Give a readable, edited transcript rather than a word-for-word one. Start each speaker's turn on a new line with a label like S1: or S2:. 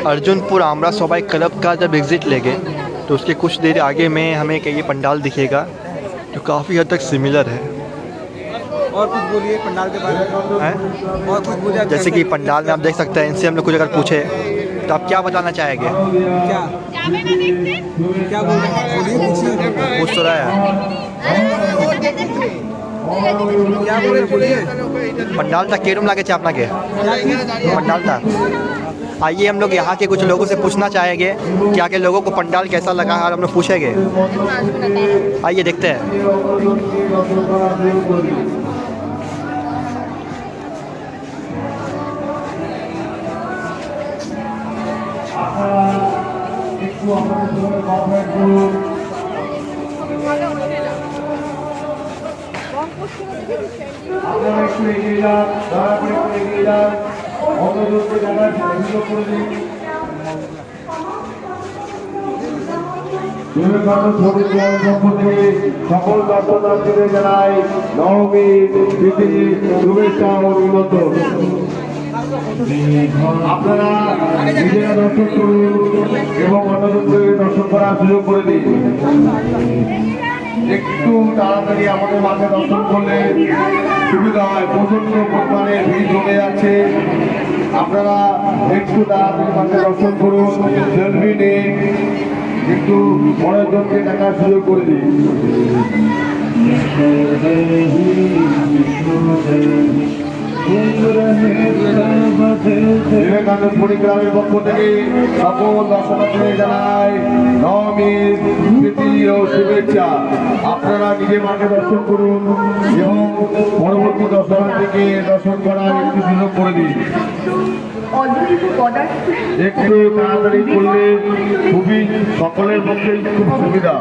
S1: अर्जुनपुर आमरा सबाई क्लब का जब एग्ज़िट लेंगे तो उसके कुछ देर आगे में हमें ये पंडाल दिखेगा जो काफ़ी हद तक सिमिलर है।
S2: और कुछ बोलिए पंडाल के बारे में। और कुछ बोलिए।
S1: जैसे कि पंडाल में आप देख सकते हैं, इनसे हम लोग कुछ अगर पूछे तो आप क्या बताना चाहेंगे?
S2: क्या बोल रहे हैं? बोलिए, पूछिए।
S1: पूछ तो रहा है।
S2: क्या बोल रहे हैं? बोलिए।
S1: पंडाल था केरम लागे चापना के पंडाल था। आइए हम लोग यहाँ के कुछ लोगों से पूछना चाहेंगे कि आगे लोगों को पंडाल कैसा लगा और हम लोग पूछेंगे। आइए देखते हैं।
S3: আপনারা একটু এগিয়ে যান, দয়া করে একটু এগিয়ে যান, অন্যজনকে জানার সুযোগ করে দিন। বিবেকানন্দ সমিতি পক্ষ থেকে সকল দর্শনার্থীদের জানাই নবমীর প্রীতি শুভেচ্ছা ও অভিনন্দন। আপনারা নিজেরা দর্শন করুন এবং অন্যজনকে দর্শন করার সুযোগ করে দিন। একটু তাড়াতাড়ি আমাদের মাঠে দর্শন করলে সুবিধা হয়, প্রচন্ড পরিমাণে ভিড় জমে যাচ্ছে। আপনারা একটু তাড়াতাড়ি মাঠে দর্শন করুন, সেলফি নিন, একটু অনেকজনকে দেখার সুযোগ করে দিন। বিবেকানন্দ পরিক্রমের পক্ষ থেকে সকল দর্শনার্থীদের জানাই নবমীর প্রীতি ও শুভেচ্ছা। আপনারা নিজে মাকে দর্শন করুন এবং পরবর্তী দর্শনার্থীকে দর্শন করার একটু সুযোগ করে দিন। একটু তাড়াতাড়ি করলে খুবই সকলের পক্ষে খুব সুবিধা।